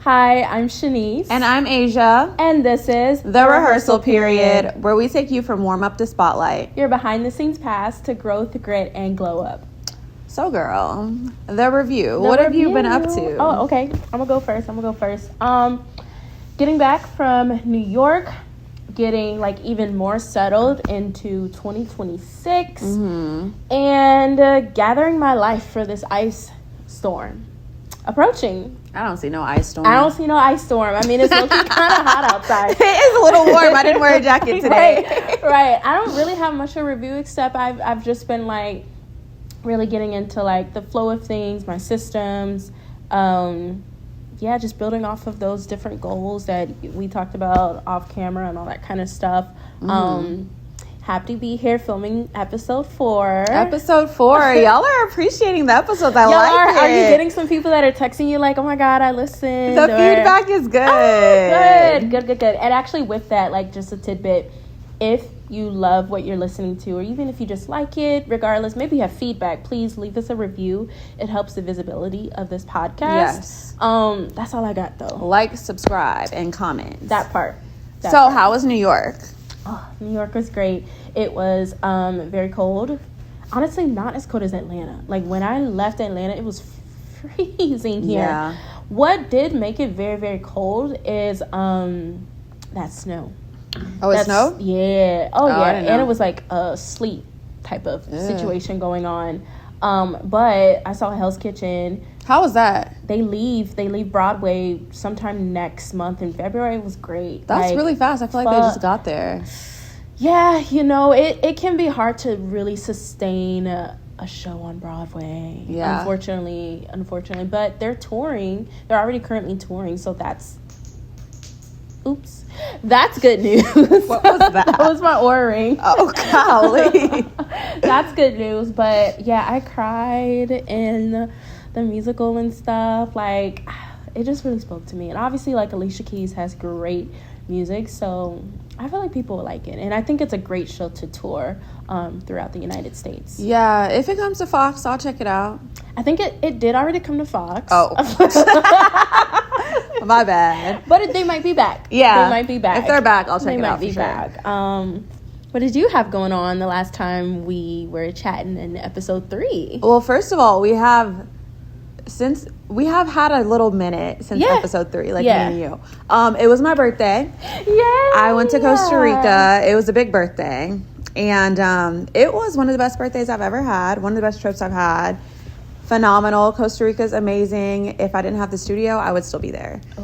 Hi, I'm Shanice. And I'm Asia. And this is The Rehearsal Period, where we take you from warm up to spotlight. Your behind the sines pass to growth, grit, and glow up. So, girl, the review. What have you been up to? Oh, okay. I'm gonna go first. Getting back from New York, getting like even more settled into 2026, and gathering my life for this ice storm approaching. I don't see no ice storm. I mean, it's looking kind of hot outside. It is a little warm. I didn't wear a jacket today. Right. I don't really have much of a review, except I've just been like really getting into like the flow of things, my systems, just building off of those different goals that we talked about off camera and all that kind of stuff. Happy to be here filming episode 4. Y'all are appreciating the episodes. I like it. Are you getting some people that are texting you like, oh my God, I listened? The feedback is good. Good. And actually with that, like just a tidbit, if you love what you're listening to, or even if you just like it, regardless, maybe you have feedback, please leave us a review. It helps the visibility of this podcast. Yes. That's all I got though. Like, subscribe, and comment. That part. How was New York? Oh, New York was great. It was very cold. Honestly, not as cold as Atlanta. Like when I left Atlanta, it was freezing here. Yeah. What did make it very, very cold is that snow. Oh, it snowed? Yeah. Oh, yeah. And it was like a sleet type of situation going on. But I saw Hell's Kitchen. How was that? They leave Broadway sometime next month in February. It was great. That's really fast. I feel like they just got there. Yeah, it can be hard to really sustain a show on Broadway. Yeah. Unfortunately. But they're touring. They're already currently touring, so that's good news. What was that? That was my Oura ring. Oh, golly. That's good news. But yeah, I cried in the musical and stuff. Like, it just really spoke to me. And obviously, like, Alicia Keys has great music, so I feel like people will like it. And I think it's a great show to tour throughout the United States. Yeah, if it comes to Fox, I'll check it out. I think it did already come to Fox. Oh. My bad. But they might be back. Yeah. They might be back. If they're back, I'll check it out for sure. They might be back. What did you have going on the last time we were chatting in episode 3? Well, first of all, we have had a little minute since episode 3, like me and you. It was my birthday. Yay! I went to Costa Rica. It was a big birthday. And it was one of the best birthdays I've ever had. One of the best trips I've had. Phenomenal. Costa Rica's amazing. If I didn't have the studio, I would still be there. Oh.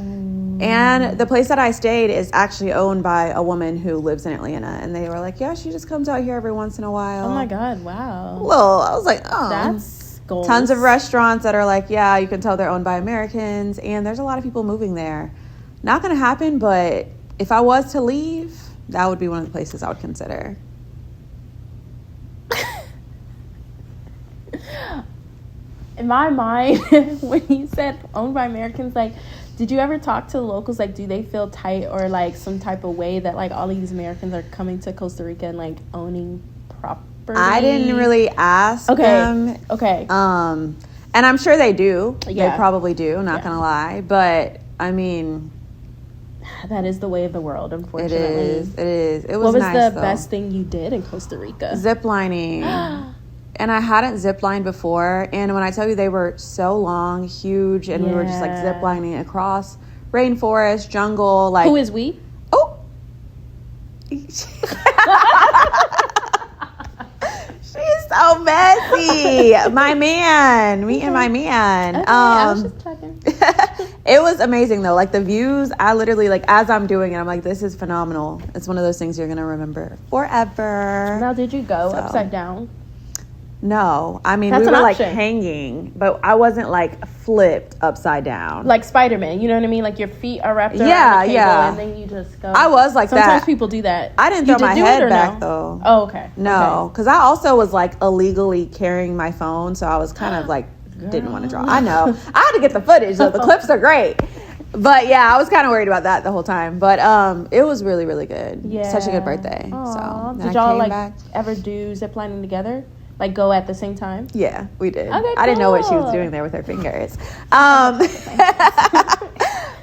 And the place that I stayed is actually owned by a woman who lives in Atlanta. And they were like, yeah, she just comes out here every once in a while. Oh my God, wow. Well, I was like, oh. That's goals. Tons of restaurants that are like, yeah, you can tell they're owned by Americans. And there's a lot of people moving there. Not going to happen, but if I was to leave, that would be one of the places I would consider. In my mind, when you said owned by Americans, like, did you ever talk to the locals? Like, do they feel tight or like some type of way that like all of these Americans are coming to Costa Rica and like owning property? I didn't really ask them. Okay. And I'm sure they do. Yeah. They probably do, not gonna lie. But I mean, that is the way of the world, unfortunately. It is. It was What was nice, the best thing you did in Costa Rica? Ziplining. And I hadn't ziplined before. And when I tell you they were so long, huge, and we were just like ziplining across rainforest, jungle. Like, who is we? Oh. She's so messy. My man. Me and my man. Okay, I was just checking. It was amazing though. Like the views, I literally, like, as I'm doing it, I'm like, this is phenomenal. It's one of those things you're gonna remember forever. Now, did you go upside down? No, I mean, That's we were like option. hanging, but I wasn't like flipped upside down. Like Spider-Man, you know what I mean? Like your feet are wrapped around the cable and then you just go. I was like Sometimes that. people do that. I didn't throw my head back though. Oh, okay. No, because I also was like illegally carrying my phone, so I was kind of like, didn't want to draw. I know. I had to get the footage, so the clips are great. But yeah, I was kind of worried about that the whole time. But it was really, really good. Yeah. Such a good birthday. Aww. So did y'all like ever do ziplining together? Like go at the same time? Yeah, we did. Okay, cool. I didn't know what she was doing there with her fingers.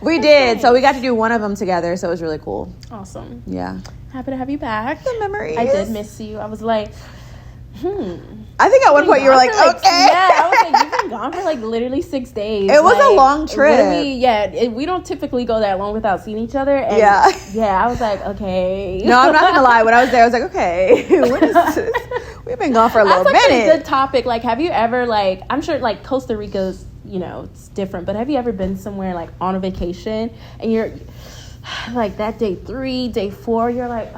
We did. So we got to do one of them together. So it was really cool. Awesome. Yeah. Happy to have you back. The memories. I did miss you. I was like, I think at one point you were like, okay. Yeah, I was like, you've been gone for like literally 6 days. It was a long trip. We don't typically go that long without seeing each other. And I was like, okay. No, I'm not going to lie. When I was there, I was like, okay, what is this? We've been gone for a little minute. That's actually a good topic. Like, have you ever, like, I'm sure, like, Costa Rica's, you know, it's different, but have you ever been somewhere, like, on a vacation, and you're, like, that day 3, day 4, you're like,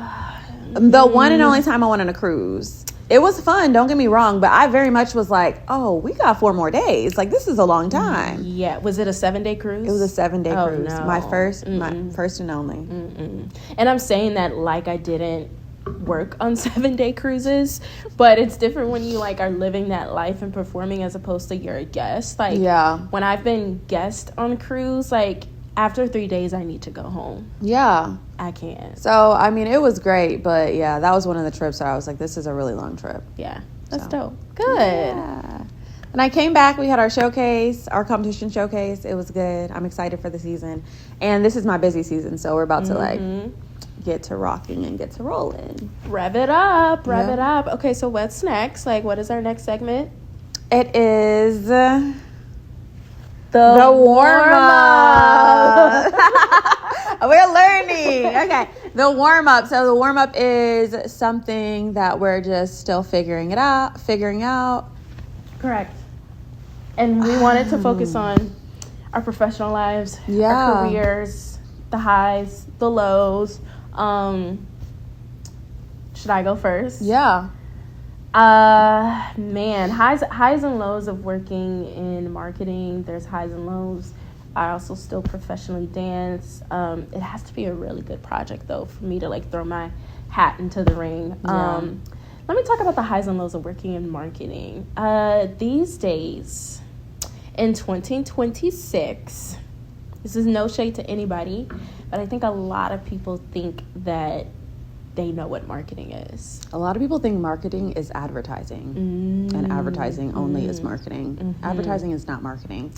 The one and only time I went on a cruise. It was fun, don't get me wrong, but I very much was like, oh, we got 4 more days. Like, this is a long time. Yeah. Was it a 7-day cruise? It was a 7-day cruise. No. My first and only. And I'm saying that like I didn't work on 7-day cruises, but it's different when you like are living that life and performing as opposed to you're a guest. Like, when I've been guest on a cruise, like, after 3 days, I need to go home. Yeah. I can't. So, I mean, it was great, but yeah, that was one of the trips where I was like, this is a really long trip. Yeah. That's dope. Good. Yeah. And I came back. We had our showcase, our competition showcase. It was good. I'm excited for the season. And this is my busy season, so we're about to, like, get to rocking and get to rolling. Rev it up. Rev it up. Okay, so what's next? Like, what is our next segment? It is... The warm-up. We're learning. Okay. The warm-up. So the warm-up is something that we're just still figuring out. Correct. And we wanted to focus on our professional lives, our careers, the highs, the lows. Should I go first? Yeah. Man, highs and lows of working in marketing. There's highs and lows. I also still professionally dance. It has to be a really good project though for me to like throw my hat into the ring. Let me talk about the highs and lows of working in marketing. These days in 2026, this is no shade to anybody, but I think a lot of people think that they know what marketing is. A lot of people think marketing is advertising, and advertising only is marketing. Advertising is not marketing.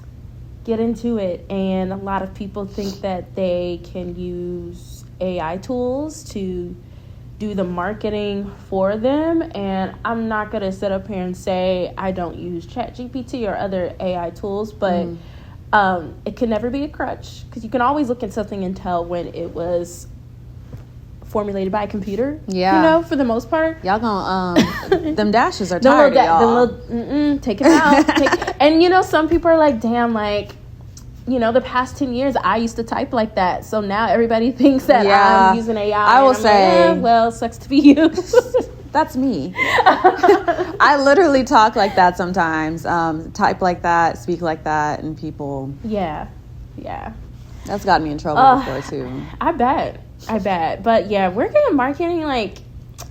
Get into it. And a lot of people think that they can use AI tools to do the marketing for them. And I'm not going to sit up here and say I don't use ChatGPT or other AI tools, but it can never be a crutch because you can always look at something and tell when it was formulated by a computer. Yeah. You know, for the most part. Y'all gonna, them dashes are tired of y'all. Take it out. And, you know, some people are like, damn, like, you know, the past 10 years, I used to type like that. So now everybody thinks that I'm using AI. I will say. Like, well, sucks to be you. That's me. I literally talk like that sometimes. Type like that, speak like that, and people. Yeah. That's gotten me in trouble before, too. I bet. But yeah, working in marketing, like,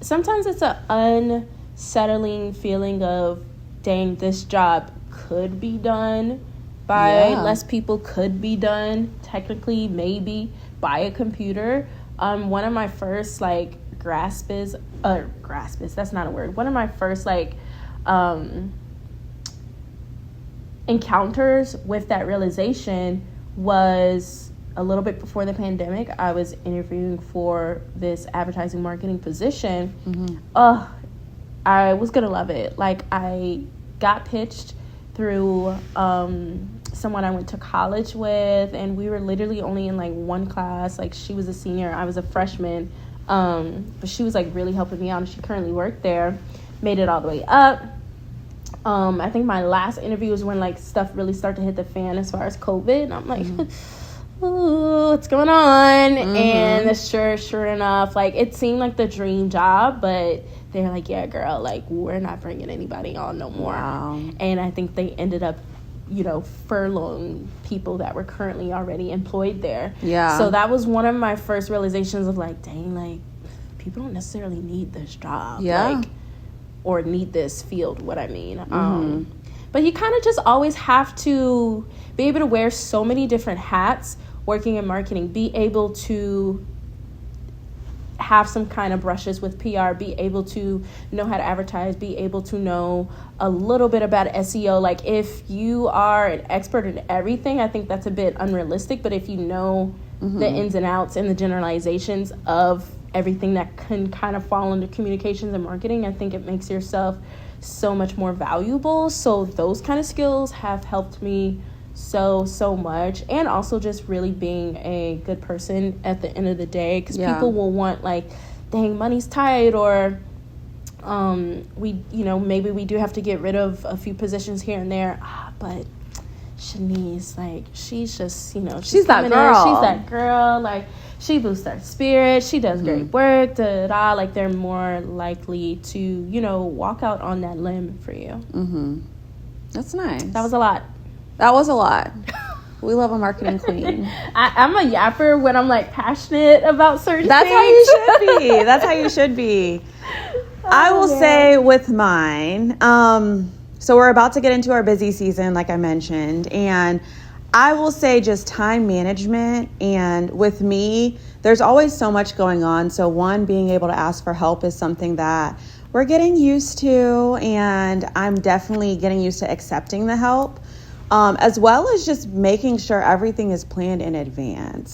sometimes it's an unsettling feeling of, dang, this job could be done by less people, could be done technically, maybe, by a computer. One of my first, like, that's not a word. One of my first, like, encounters with that realization was a little bit before the pandemic. I was interviewing for this advertising marketing position. I was gonna love it. Like, I got pitched through someone I went to college with, and we were literally only in like one class. Like, she was a senior, I was a freshman, but she was like really helping me out, and she currently worked there, made it all the way up. I think my last interview was when like stuff really started to hit the fan as far as COVID, and I'm like, ooh, what's going on? And sure enough, like, it seemed like the dream job, but they're like, yeah, girl, like, we're not bringing anybody on no more. And I think they ended up, you know, furloughing people that were currently already employed there. So that was one of my first realizations of like, dang, like, people don't necessarily need this job. Like, or need this field, what I mean. But you kind of just always have to be able to wear so many different hats working in marketing, be able to have some kind of brushes with PR, be able to know how to advertise, be able to know a little bit about SEO. Like, if you are an expert in everything, I think that's a bit unrealistic. But if you know the ins and outs and the generalizations of everything that can kind of fall under communications and marketing, I think it makes yourself so much more valuable. So those kind of skills have helped me so much. And also just really being a good person at the end of the day, because people will want, like, dang, money's tight, or maybe we do have to get rid of a few positions here and there, but Shanice, like, she's just, she's that girl. She's that girl, like, she boosts our spirit, she does great work, like, they're more likely to, walk out on that limb for you. That's nice. That was a lot. We love a marketing queen. I'm a yapper when I'm, like, passionate about certain That's things. That's how you should be. I will say with mine, so we're about to get into our busy season, like I mentioned, and I will say just time management. And with me, there's always so much going on. So one, being able to ask for help is something that we're getting used to, and I'm definitely getting used to accepting the help. As well as just making sure everything is planned in advance,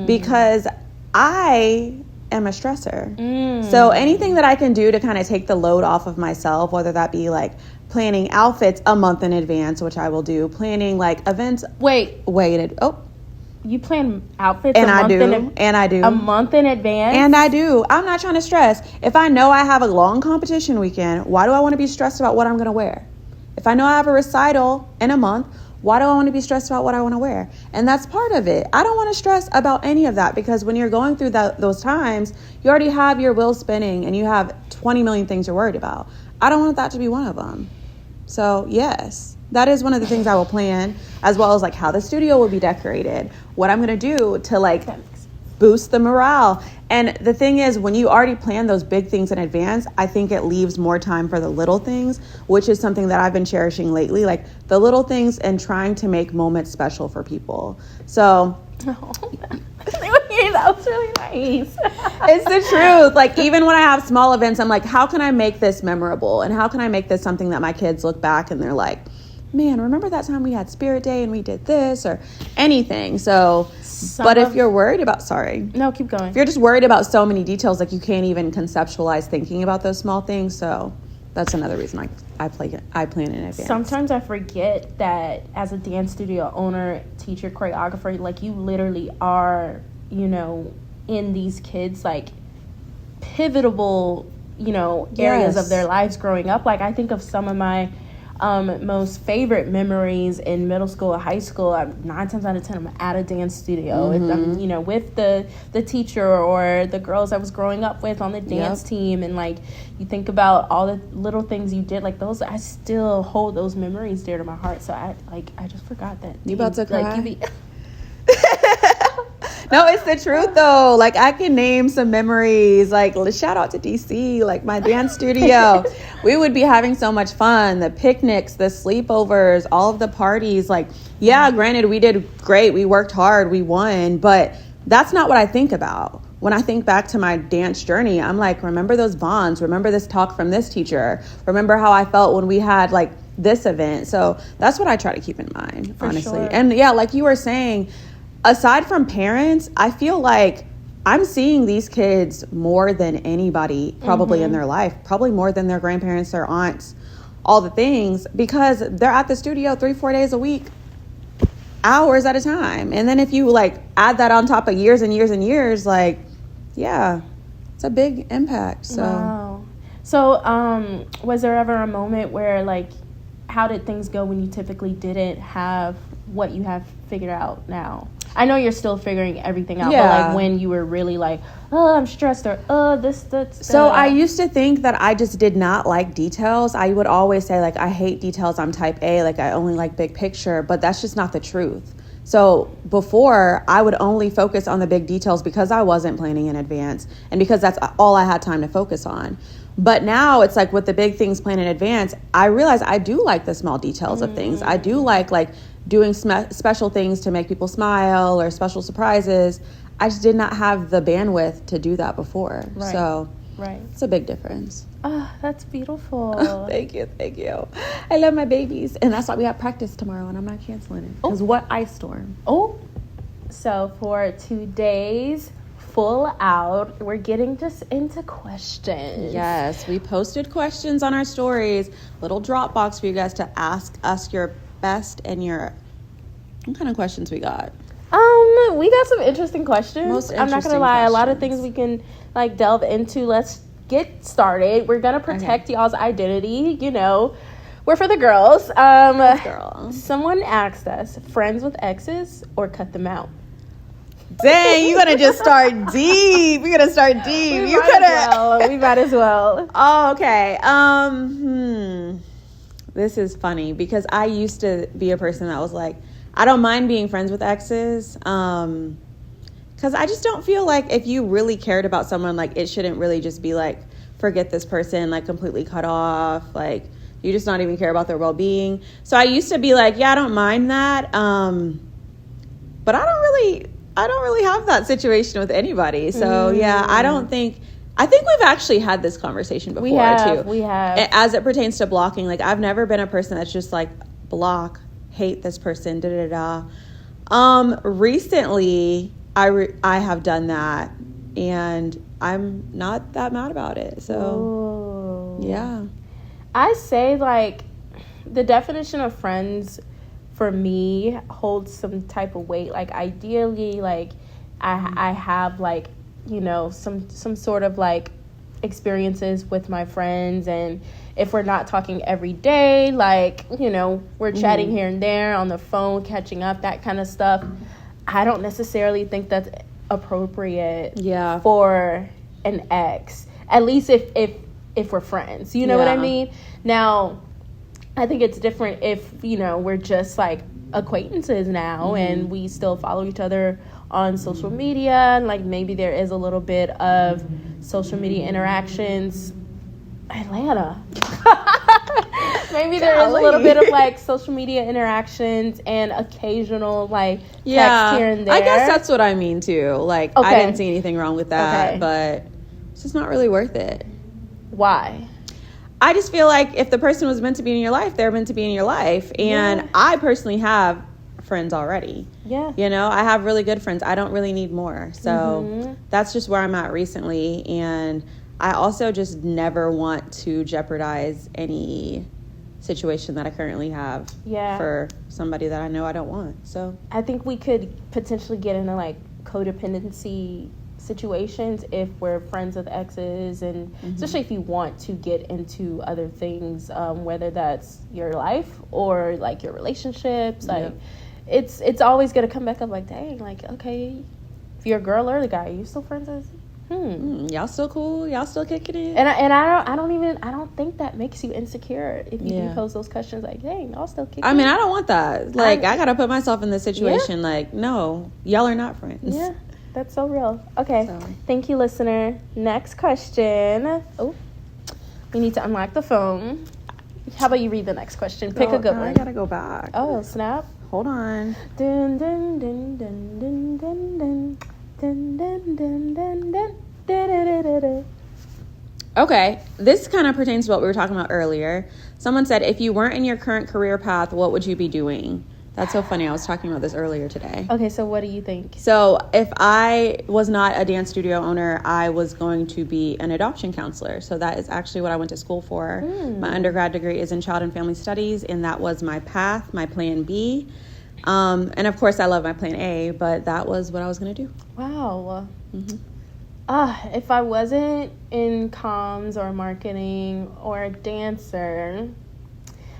because I am a stressor. So anything that I can do to kind of take the load off of myself, whether that be like planning outfits a month in advance, which I will do, planning like events. You plan outfits and I do a month in advance? And I do. I'm not trying to stress. If I know I have a long competition weekend, why do I want to be stressed about what I'm going to wear? If I know I have a recital in a month, why do I want to be stressed about what I want to wear? And that's part of it. I don't want to stress about any of that, because when you're going through those times, you already have your wheels spinning and you have 20 million things you're worried about. I don't want that to be one of them. So yes, that is one of the things I will plan, as well as like how the studio will be decorated, what I'm going to do to like boost the morale. And the thing is, when you already plan those big things in advance, I think it leaves more time for the little things, which is something that I've been cherishing lately, like the little things and trying to make moments special for people. So that was really nice. It's the truth. Like, even when I have small events, I'm like, how can I make this memorable? And how can I make this something that my kids look back and they're like, man, remember that time we had Spirit Day and we did this, or anything. So, but if you're worried about, No, keep going. If you're just worried about so many details, like you can't even conceptualize thinking about those small things. So that's another reason I plan in advance. Sometimes I forget that as a dance studio owner, teacher, choreographer, like you literally are, in these kids, like pivotal, areas of their lives growing up. Like I think of some of my most favorite memories in middle school or high school. 9 times out of 10 I'm at a dance studio. I'm, with the teacher or the girls I was growing up with on the dance team. And like you think about all the little things you did, like those, I still hold those memories dear to my heart. So I just forgot that. You about to cry? No, it's the truth though. Like I can name some memories, like shout out to DC, like my dance studio. We would be having so much fun. The picnics, the sleepovers, all of the parties. Like, yeah, granted we did great. We worked hard, we won, but that's not what I think about. When I think back to my dance journey, I'm like, remember those bonds, remember this talk from this teacher, remember how I felt when we had like this event. So that's what I try to keep in mind, honestly. Sure. And yeah, like you were saying, aside from parents, I feel like I'm seeing these kids more than anybody probably in their life, probably more than their grandparents, their aunts, all the things, because they're at the studio 3-4 days a week, hours at a time. And then if you like add that on top of years and years and years, like, yeah, it's a big impact. So, wow. So, was there ever a moment where like, how did things go when you typically didn't have what you have figured out now? I know you're still figuring everything out, but like when you were really like, oh, I'm stressed, or that's. So I used to think that I just did not like details. I would always say like, I hate details. I'm type A, like I only like big picture, but that's just not the truth. So before, I would only focus on the big details because I wasn't planning in advance and because that's all I had time to focus on. But now it's like with the big things planned in advance, I realize I do like the small details of things. I do like doing special things to make people smile or special surprises. I just did not have the bandwidth to do that before. Right. So right. It's a big difference. Oh, that's beautiful. Thank you. I love my babies. And that's why we have practice tomorrow, and I'm not canceling it. Because what ice storm? Oh, so for today's full out, we're getting just into questions. Yes, we posted questions on our stories. Little Dropbox for you guys to ask us your best and your... What kind of questions we got? We got some interesting questions. Most I'm not gonna lie, a lot of things we can like delve into. Let's get started. We're gonna protect y'all's identity. You know, we're for the girls. Someone asked us, friends with exes or cut them out? Dang, you're gonna just start deep. We're gonna start deep. We might as well. Oh, okay. This is funny because I used to be a person that was like, I don't mind being friends with exes. Because I just don't feel like if you really cared about someone, like it shouldn't really just be like, forget this person, like completely cut off. Like you just not even care about their well-being. So I used to be like, yeah, I don't mind that. But I don't really have that situation with anybody. So yeah, I think we've actually had this conversation before too. We have. As it pertains to blocking, like I've never been a person that's just like block, hate this person, recently I have done that and I'm not that mad about it. So yeah. I say like the definition of friends for me holds some type of weight. Like ideally, like I have like, you know, some sort of like experiences with my friends, and if we're not talking every day, like, you know, we're chatting here and there on the phone, catching up, that kind of stuff. I don't necessarily think that's appropriate for an ex, at least if we're friends, you know what I mean? Now I think it's different if, you know, we're just like acquaintances now and we still follow each other on social media, and like maybe there is a little bit of social media interactions. Atlanta. Maybe there is a little bit of like social media interactions and occasional like text here and there. I guess that's what I mean too. Like I didn't see anything wrong with that, but it's just not really worth it. Why? I just feel like if the person was meant to be in your life, they're meant to be in your life. And I personally have friends already. Yeah. You know, I have really good friends. I don't really need more. So that's just where I'm at recently. And I also just never want to jeopardize any situation that I currently have for somebody that I know I don't want. So I think we could potentially get into like codependency situations if we're friends with exes, and especially if you want to get into other things, whether that's your life or like your relationships, like it's always gonna come back up like, dang, like, okay, if you're a girl or the guy, are you still friends with y'all still cool, y'all still kicking it? And I don't think that makes you insecure if you do pose those questions like, dang, y'all still kicking it. I mean, I don't want that. Like I gotta put myself in this situation. Like, no, y'all are not friends. Yeah. That's so real. Okay. Thank you, listener. Next question. Oh, we need to unlock the phone. How about you read the next question? Pick a good one. I gotta go back. Oh, snap. Hold on. Dun, dun, dun, dun, dun, dun, dun. Dun, dun, dun, dun, dun. Da, da, da, da, da. Okay. This kind of pertains to what we were talking about earlier. Someone said, if you weren't in your current career path, what would you be doing? That's so funny. I was talking about this earlier today. Okay, so what do you think? So if I was not a dance studio owner, I was going to be an adoption counselor. So that is actually what I went to school for. My undergrad degree is in child and family studies, and that was my path, my plan B. And of course, I love my plan A, but that was what I was going to do. Wow. If I wasn't in comms or marketing or a dancer,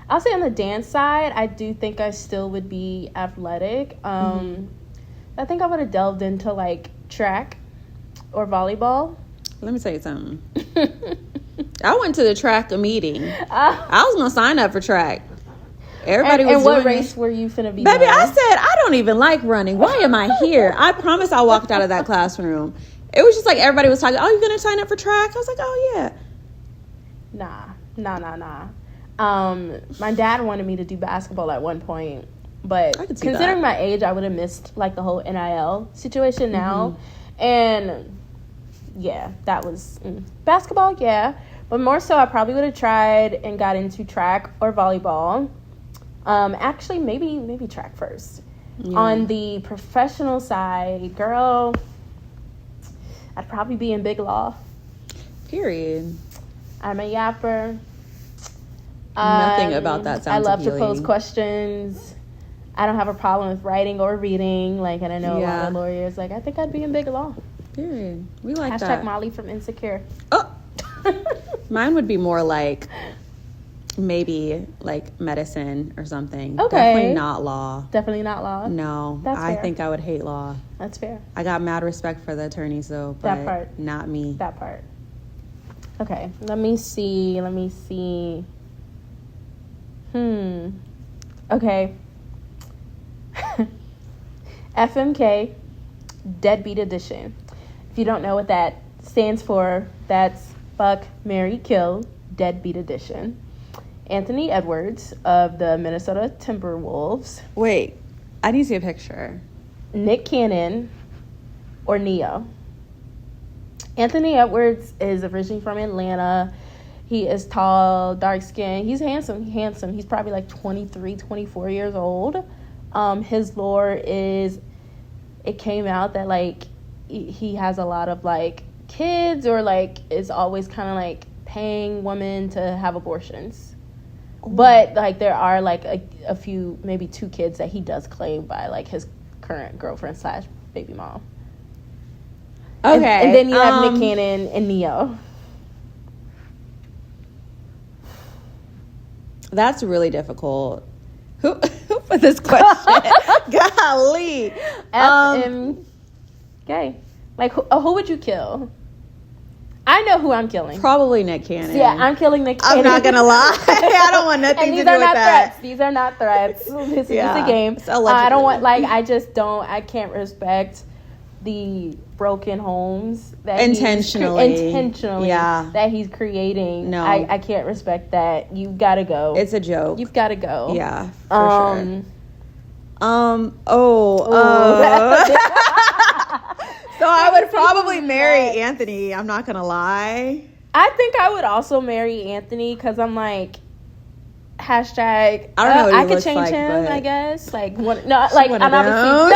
I'll say on the dance side, I do think I still would be athletic. I think I would have delved into like track or volleyball. Let me tell you something. I went to the track meeting. I was going to sign up for track. Everybody was doing what race were you finna be? Baby, I said, I don't even like running. Why am I here? I promise I walked out of that classroom. It was just like everybody was talking, oh, you're going to sign up for track? I was like, oh, yeah. Nah. My dad wanted me to do basketball at one point, But I could see considering that. my age, I would have missed like the whole NIL situation now. And yeah, that was basketball, yeah. But more so, I probably would have tried and got into track or volleyball. Actually, maybe track first. Yeah. On the professional side, girl, I'd probably be in big law. Period. I'm a yapper. Nothing about that sounds I love appealing. to pose questions. I don't have a problem with writing or reading. Like, and I know a lot of lawyers. Like, I think I'd be in big law. Period. We like # that. Molly from Insecure. Oh, mine would be more like maybe like medicine or something. Okay. Definitely not law. Definitely not law. No, That's I fair. think I would hate law. That's fair. I got mad respect for the attorneys though, but That part. not me. That part. Okay, let me see. Okay. FMK, Deadbeat Edition. If you don't know what that stands for, that's Fuck, Marry, Kill, Deadbeat Edition. Anthony Edwards of the Minnesota Timberwolves. Wait, I need to see a picture. Nick Cannon or Neo. Anthony Edwards is originally from Atlanta. He is tall, dark-skinned. He's handsome. He's probably like 23, 24 years old. His lore is, it came out that like he has a lot of like kids, or like is always kind of like paying women to have abortions. Ooh. But like there are like a few, maybe 2 kids that he does claim by like his current girlfriend / baby mom. Okay. And then you have Nick Cannon and Neo. That's really difficult. Who put this question? Golly. Okay. Like, who would you kill? I know who I'm killing. Probably Nick Cannon. Yeah, I'm killing Nick Cannon. I'm not going to lie. I don't want nothing to do with that. These are not threats. This is a game. It's I don't want, like, I can't respect the broken homes that intentionally that he's creating. No, I can't respect that. You've got to go. It's a joke. You've got to go. Yeah, for sure. So I would probably marry Anthony. I'm not gonna lie. I think I would also marry Anthony because I'm like, #. I don't know what he I could looks change like, him. but I guess like one. No, like I'm obviously no.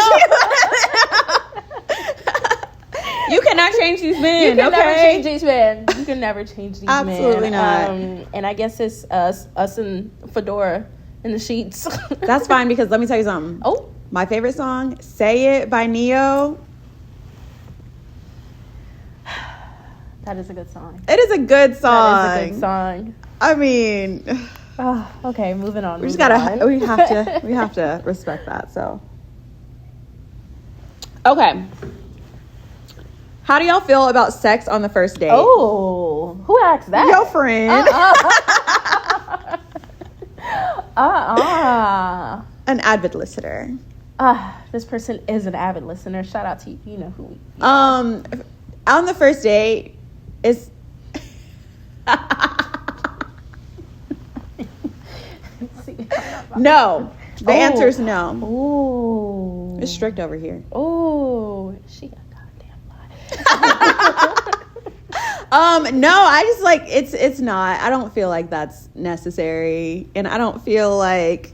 You cannot change these men. You can never change these men. You can never change these men. Absolutely not. And I guess it's us and Fedora in the sheets. That's fine, because let me tell you something. Oh, my favorite song, "Say It" by Neo. That is a good song. It is a good song. That is a good song. I mean, okay, moving on. We have to respect that. So, okay. How do y'all feel about sex on the first date? Oh, who asked that? Your friend. An avid listener. This person is an avid listener. Shout out to you. You know who we on the first date is no. The answer is no. Oh, it's strict over here. Oh, she a goddamn lie. No, I just like it's not. I don't feel like that's necessary, and I don't feel like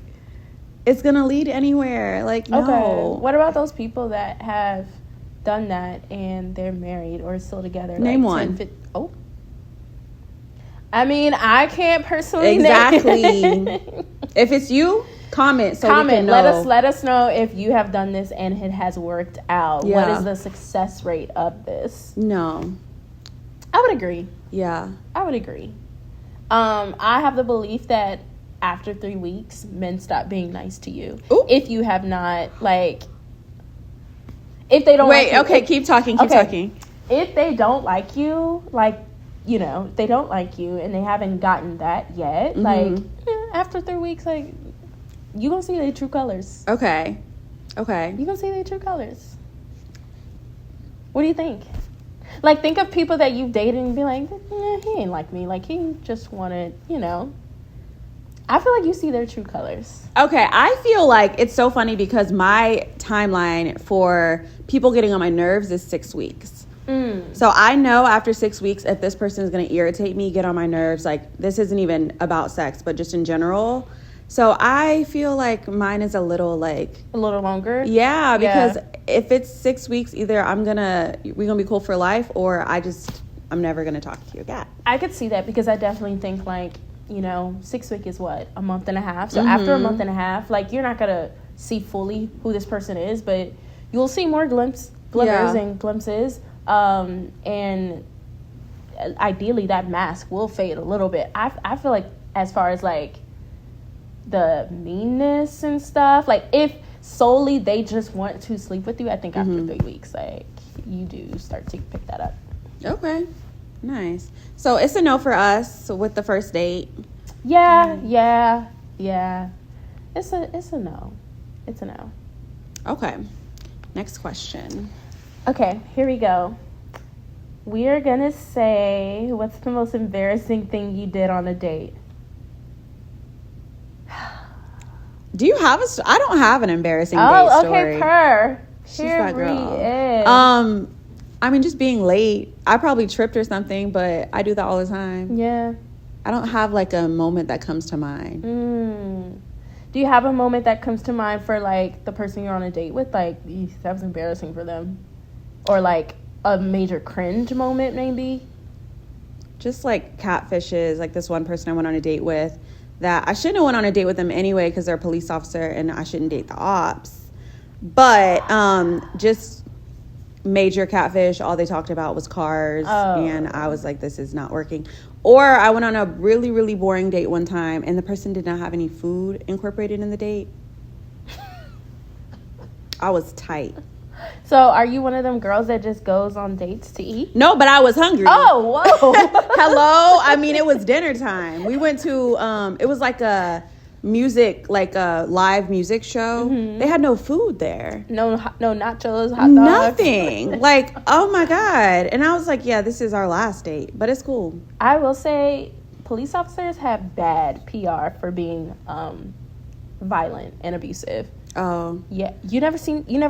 it's gonna lead anywhere. Like, no. Okay. What about those people that have done that and they're married or still together? Name like one. 10, 50, I mean, I can't personally exactly. name. If it's you, comment. So we can know. Let us know if you have done this and it has worked out. Yeah. What is the success rate of this? No. I would agree. Yeah. I would agree. I have the belief that after 3 weeks, men stop being nice to you. Ooh. If you have not, like, if they don't wait, like you, okay, keep talking. If they don't like you, like, you know, they don't like you and they haven't gotten that yet, like, after 3 weeks, like, you gonna see their true colors. Okay. You gonna see their true colors. What do you think? Like, think of people that you've dated and be like, he ain't like me. Like, he just wanted, you know. I feel like you see their true colors. Okay, I feel like it's so funny because my timeline for people getting on my nerves is 6 weeks. So I know after 6 weeks if this person is going to irritate me, get on my nerves. Like, this isn't even about sex, but just in general. So I feel like mine is a little longer. Yeah, because if it's 6 weeks, either we're gonna be cool for life, or I'm never gonna talk to you again. I could see that because I definitely think 6 weeks is what, a month and a half. So after a month and a half, you're not gonna see fully who this person is, but you'll see more glimpses and glimpses. And ideally that mask will fade a little bit. I feel like as far as the meanness and stuff, if solely they just want to sleep with you, I think after 3 weeks, you do start to pick that up. Okay, nice. So it's a no for us with the first date. Yeah. It's a no. It's a no. Okay, next question. Okay, here we go. We are gonna say, what's the most embarrassing thing you did on a date? Do you have I don't have an embarrassing date story. She's that girl. Just being late. I probably tripped or something, but I do that all the time. Yeah. I don't have a moment that comes to mind. Do you have a moment that comes to mind for the person you're on a date with? That was embarrassing for them, or a major cringe moment maybe? Just catfishes. This one person I went on a date with, that I shouldn't have went on a date with them anyway because they're a police officer and I shouldn't date the ops. But just major catfish. All they talked about was cars, and I was like, this is not working. Or I went on a really, really boring date one time and the person did not have any food incorporated in the date. I was tight. So are you one of them girls that just goes on dates to eat? No, but I was hungry. Oh, whoa. Hello? It was dinner time. We went to, it was a live music show. They had no food there. No nachos, hot dogs. Nothing. Oh my God. And I was like, yeah, this is our last date, but it's cool. I will say police officers have bad PR for being violent and abusive. Oh. Yeah. You never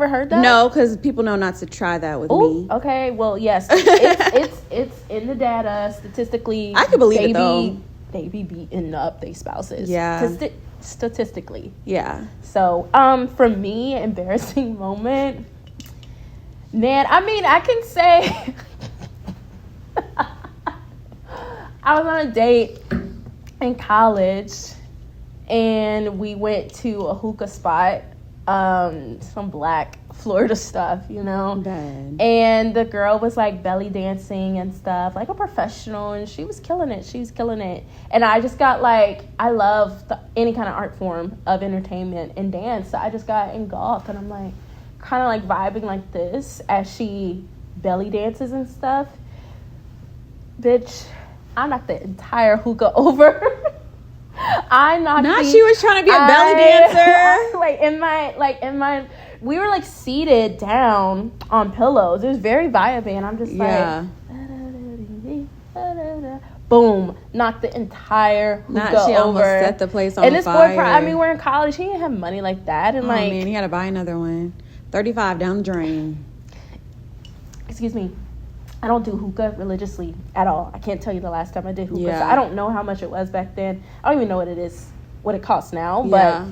heard that? No, because people know not to try that with me. Okay. Well, yes. It's in the data statistically. I can believe it though. They be beating up their spouses. Yeah. Statistically. Yeah. So, for me, embarrassing moment. Man, I can say I was on a date in college and we went to a hookah spot, some black Florida stuff, Bad. And the girl was belly dancing and stuff, a professional, and she was killing it. And I just got I love any kind of art form of entertainment and dance, so I just got engulfed, and I'm kind of vibing this as she belly dances and stuff. Bitch, I knocked the entire hookah over. She was trying to be a belly dancer. In my we were seated down on pillows. It was very vibey, and I'm just boom, knocked the entire hookah she over. Almost set the place on fire. And this boy, we're in college. He didn't have money like that, and man, he had to buy another one. $35 down the drain. Excuse me. I don't do hookah religiously at all. I can't tell you the last time I did hookah. Yeah. So I don't know how much it was back then. I don't even know what it costs now. Yeah.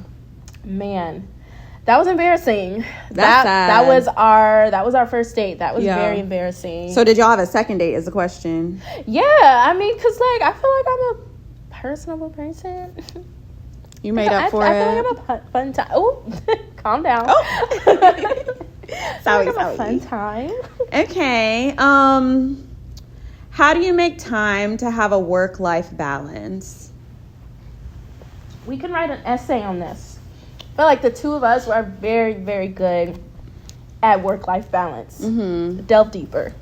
But man, that was embarrassing. That's sad. That was our first date. That was very embarrassing. So did y'all have a second date is the question? Yeah, because I feel like I'm a personable person. You made up for it. I feel like I'm a fun time. Oh, calm down. Oh. Sorry. A fun time. Okay. How do you make time to have a work-life balance? We can write an essay on this. I feel like the two of us are very, very good at work-life balance. Delve deeper.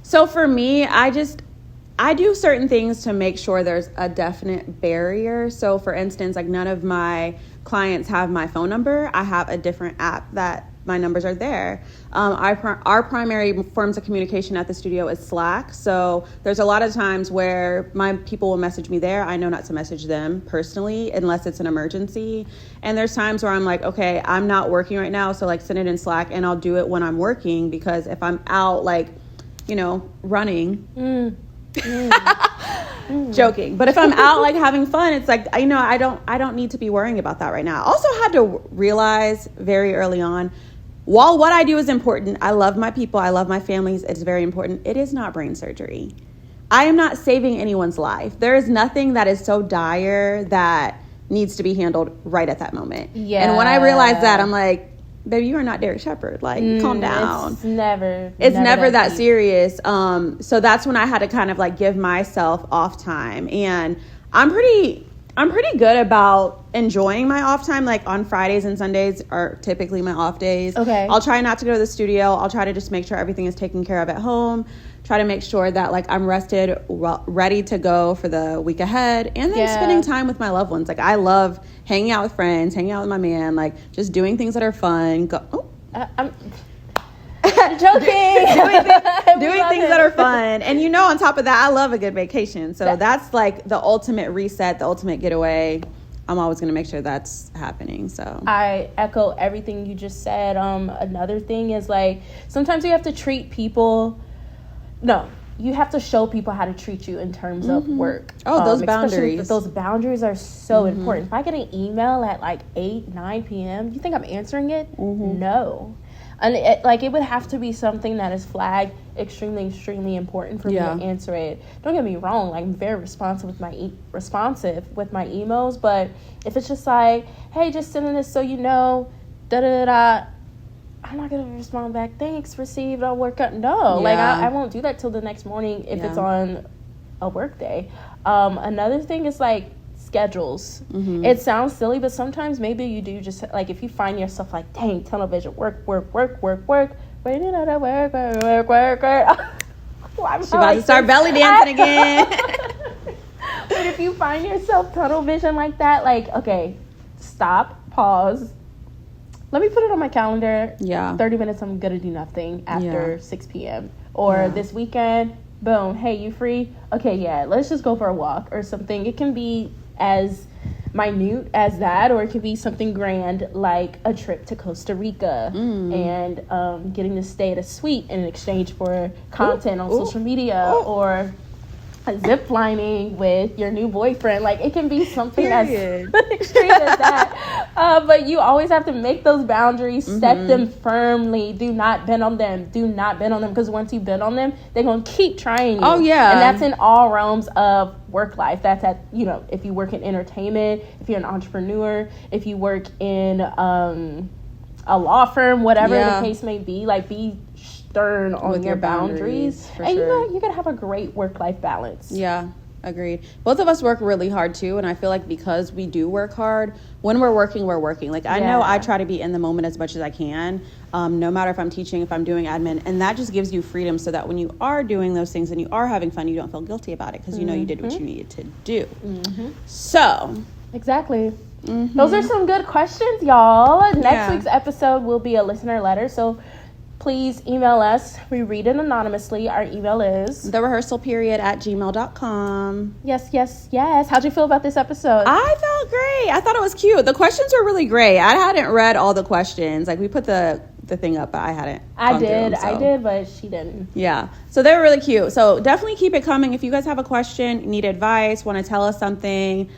So for me, I do certain things to make sure there's a definite barrier. So for instance, none of my clients have my phone number. I have a different app that my numbers are there. Our primary forms of communication at the studio is Slack. So there's a lot of times where my people will message me there. I know not to message them personally unless it's an emergency. And there's times where I'm like, okay, I'm not working right now, so like send it in Slack, and I'll do it when I'm working, because if I'm out like, running, joking, but if I'm out like having fun, it's like, I don't need to be worrying about that right now. I also had to realize very early on, while what I do is important, I love my people, I love my families, it's very important, it is not brain surgery. I am not saving anyone's life. There is nothing that is so dire that needs to be handled right at that moment. Yeah. And when I realized that, I'm like, baby, you are not Derek Shepherd. Like, calm down. It's never that serious. So that's when I had to kind of like give myself off time. And I'm pretty good about enjoying my off time. Like on Fridays and Sundays are typically my off days. Okay. I'll try not to go to the studio. I'll try to just make sure everything is taken care of at home. Try to make sure that like I'm rested, ready to go for the week ahead. And then spending time with my loved ones. Like I love hanging out with friends, hanging out with my man, like just doing things that are fun. I'm joking. doing things that are fun. And on top of that, I love a good vacation. So that's like the ultimate reset, the ultimate getaway. I'm always going to make sure that's happening. So I echo everything you just said. Another thing is like sometimes you have to treat people. No, you have to show people how to treat you in terms of work. Oh, those boundaries. Those boundaries are so important. If I get an email at like 8, 9 p.m., you think I'm answering it? No. And it would have to be something that is flagged extremely, extremely important for me to answer it. Don't get me wrong. Like, I'm very responsive with my emails. But if it's just like, hey, just sending this so you know, da-da-da-da, I'm not going to respond back. Thanks, received, I'll work out. No, like I won't do that till the next morning if it's on a work day. Another thing is like schedules. It sounds silly, but sometimes maybe you do just like if you find yourself like, dang, tunnel vision, work. Wait, did I work. She's about to start belly dancing again. But if you find yourself tunnel vision like that, like, okay, stop, pause. Let me put it on my calendar. 30 minutes, I'm going to do nothing after 6 p.m. Or this weekend, boom, hey, you free? Okay, let's just go for a walk or something. It can be as minute as that, or it could be something grand like a trip to Costa Rica and getting to stay at a suite in exchange for content on social media, or zip lining with your new boyfriend. Like, it can be something as extreme as that. But you always have to make those boundaries, set them firmly. Do not bend on them. Because once you bend on them, they're going to keep trying you. Oh, yeah. And that's in all realms of work life. That's at, if you work in entertainment, if you're an entrepreneur, if you work in a law firm, whatever the case may be, like, be stern on with your boundaries and you gotta have a great work-life balance. Agreed. Both of us work really hard too, and I feel like because we do work hard, when we're working, like I know I try to be in the moment as much as I can, no matter if I'm teaching, if I'm doing admin, and that just gives you freedom so that when you are doing those things and you are having fun, you don't feel guilty about it because you know you did what you needed to do. So exactly. Those are some good questions, y'all. Next week's episode will be a listener letter, so please email us. We read it anonymously. Our email is therehearsalperiod@gmail.com. Yes. How'd you feel about this episode? I felt great. I thought it was cute. The questions were really great. I hadn't read all the questions. Like, we put the thing up, but I hadn't. I did, but she didn't. Yeah. So they were really cute. So definitely keep it coming. If you guys have a question, need advice, want to tell us something,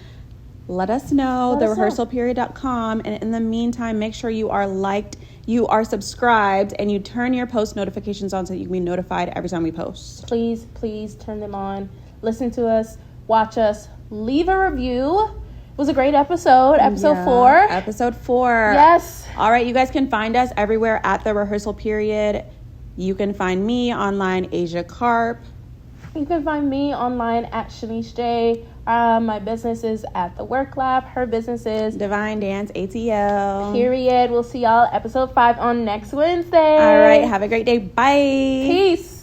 let us know. Therehersalperiod.com. And in the meantime, make sure you are liked, you are subscribed, and you turn your post notifications on so that you can be notified every time we post. Please turn them on. Listen to us, watch us, leave a review. It was a great episode. Episode 4. Episode 4. Yes. All right, you guys can find us everywhere at The Rehearsal Period. You can find me online, Asia Carp. You can find me online at Shanice J. My business is at The Work Lab. Her business is Divine Dance ATL. Period. We'll see y'all episode 5 on next Wednesday. All right. Have a great day. Bye. Peace.